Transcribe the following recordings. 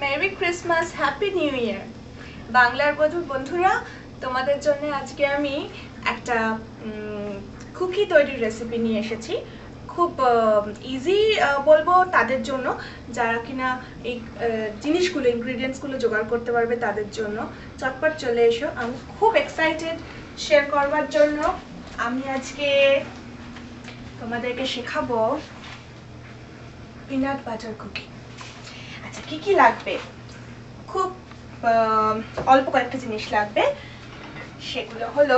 Merry Christmas, happy new year. বাংলার বন্ধুরা, তোমাদের জন্য আজকে আমি একটা কুকি তৈরির রেসিপি নিয়ে এসেছি। খুব ইজি বলবো তাদের জন্য যারা কিনা এই জিনিসগুলো ইনগ্রিডিয়েন্টসগুলো জোগাড় করতে পারবে, তাদের জন্য। চটপট চলে এসো, আমি খুব এক্সাইটেড শেয়ার করবার জন্য। আমি আজকে তোমাদেরকে শেখাবো পিনাট বাটার কুকি। আচ্ছা, কি কি লাগবে? খুব অল্প কয়েকটা জিনিস লাগবে। সেগুলো হলো,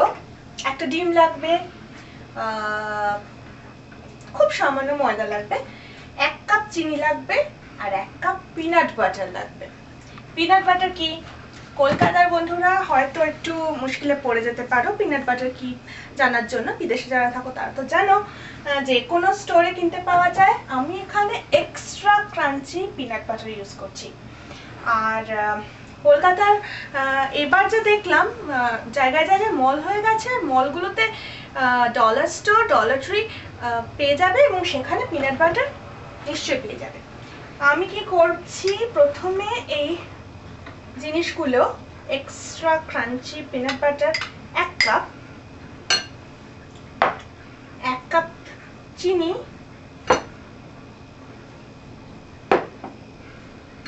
একটা ডিম লাগবে, খুব সামান্য ময়দা লাগবে, 1 কাপ চিনি লাগবে, আর 1 কাপ পিনাট বাটার লাগবে। পিনাট বাটার কি? কলকাতার বন্ধুরা হয়তো একটু মুশকিলে পড়ে যেতে পারো পিনাট বাটার কি জানার জন্য। বিদেশে যারা থাকো তারা তো জানো, যে কোনো স্টোরে কিনতে পাওয়া যায়। আমি এখানে extra crunchy peanut butter use করছি। আর কলকাতার এবার যে দেখলাম জায়গায় জায়গায় মল হয়ে গেছে, মলগুলোতে ডলার স্টোর, ডলার ট্রি পেয়ে যাবে, এবং সেখানে পিনাট বাটার নিশ্চয়ই পেয়ে যাবে। আমি কি করছি, প্রথমে এই জিনিসগুলো extra crunchy peanut butter 1 cup, 1 cup চিনি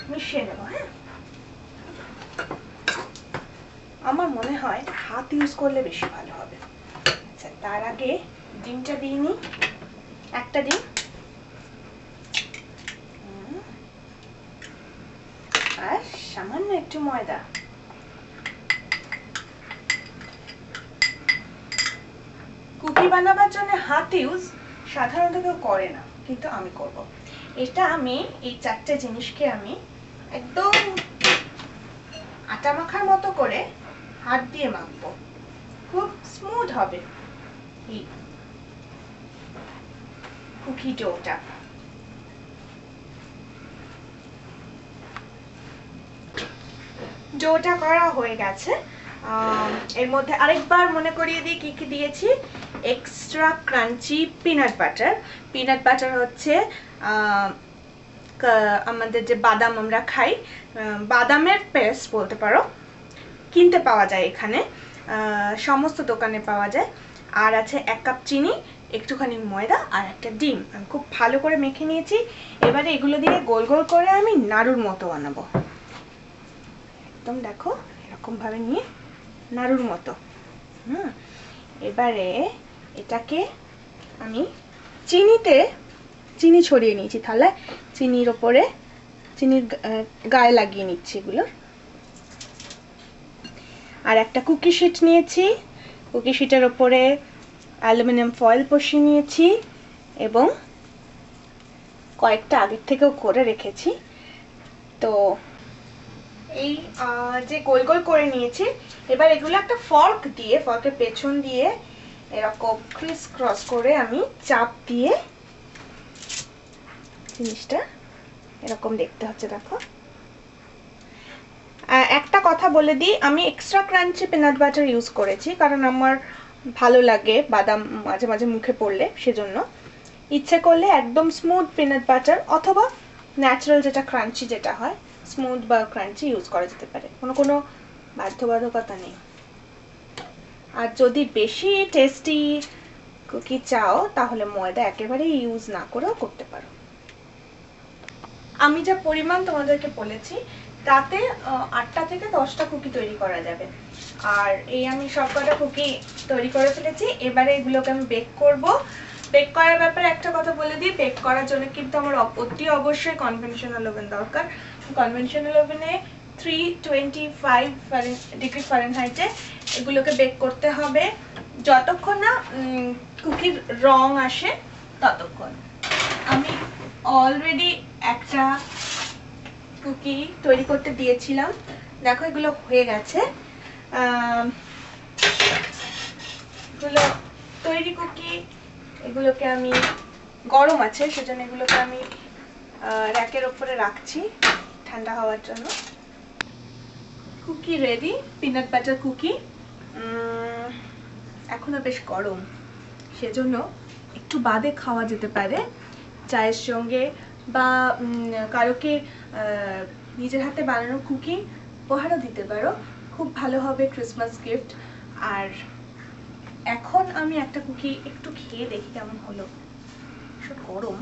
মিশিয়ে নেব। হ্যাঁ, আমার মনে হয় হাত ইউজ করলে বেশি ভালো হবে। আচ্ছা, তার আগে ডিমটা দিয়ে নিই। একটা ডিম, আর সামান্য একটু ময়দা। কুকি বানাবার জন্য হাত ইউজ সাধারণত কেউ করে না, কিন্তু আমি করব। এটা আমি এই 4টে জিনিসকে আমি একদম আটা মাখার মতো করে হাত দিয়ে মাখবো, খুব স্মুথ হবে এই কুকি ডোটা। ডোটা করা হয়ে গেছে। এর মধ্যে আরেকবার মনে করিয়ে দিই কি কি দিয়েছি। Extra crunchy peanut butter. Peanut butter হচ্ছে আমাদের যে বাদাম আমরা খাই, বাদামের পেস্ট বলতে পারো, কিনতে পাওয়া যায় এখানে, সমস্ত দোকানে পাওয়া যায়। আর আছে 1 কাপ চিনি, একটুখানি ময়দা, আর একটা ডিম। আমি খুব ভালো করে মেখে নিয়েছি। এবারে এগুলো দিয়ে গোল গোল করে আমি নাড়ুর মতো বানাবো। একদম দেখো, এরকম ভাবে নিয়ে নাড়ুর মতো। এবারে এটাকে আমি চিনি ছড়িয়ে নিয়েছি থালায়, চিনির ওপরে, চিনির গায়ে লাগিয়ে নিচ্ছি এগুলো। আর একটা কুকি শিট নিয়েছি, কুকি শিটের ওপরে অ্যালুমিনিয়াম ফয়েল বসিয়ে নিয়েছি, এবং কয়েকটা আগের থেকেও করে রেখেছি। তো এই যে গোল গোল করে নিয়েছি, এবার এগুলো একটা ফর্ক দিয়ে, ফর্কের পেছন দিয়ে এরকম ক্রিস ক্রস করে আমি চাপ দিয়ে, জিনিসটা এরকম দেখতে হচ্ছে, দেখো। একটা কথা বলে দিই, আমি extra crunchy peanut butter use করেছি কারণ আমার ভালো লাগে বাদাম মাঝে মাঝে মুখে পড়লে, সেজন্য। ইচ্ছে করলে একদম স্মুথ পিনাট বাটার অথবা ন্যাচারাল যেটা ক্রাঞ্চি যেটা হয়, স্মুথ বা ক্রাঞ্চি ইউজ করা যেতে পারে, কোনো বাধ্যবাধকতা নেই। আর যদি বেশি টেস্টি কুকি চাও তাহলে ময়দা একেবারে ইউজ না করেও করতে পারো। আমি যা পরিমাণ তোমাদেরকে বলেছি তাতে 8টা থেকে 10টা কুকি তৈরি করা যাবে। আর এই আমি সবকটা কুকি তৈরি করে ফেলেছি। এবারে এগুলোকে আমি বেক করব। বেক করার ব্যাপারে একটা কথা বলে দিই, বেক করার জন্য কিন্তু আমার অতি অবশ্যই কনভেনশনাল ওভেন দরকার। কনভেনশনাল ওভেনে 325 ডিগ্রি ফারেনহাইটে এগুলোকে বেক করতে হবে যতক্ষণ না কুকির রং আসে ততক্ষণ। আমি অলরেডি একটা কুকি তৈরি করতে দিয়েছিলাম, দেখো এগুলো হয়ে গেছে। এগুলো তৈরি কুকি, এগুলোকে আমি, গরম আছে সেজন্য এগুলোকে আমি র্যাকের ওপরে রাখছি ঠান্ডা হওয়ার জন্য। Cookie ready, peanut butter cookie. এখনো বেশ গরম, সেজন্য একটু বাদে খাওয়া যেতে পারে চায়ের সঙ্গে, বা কারোকে নিজের হাতে বানানো কুকি উপহারও দিতে পারো, খুব ভালো হবে ক্রিসমাস গিফট। আর এখন আমি একটা কুকি একটু খেয়ে দেখি কেমন হলো, ভীষণ গরম।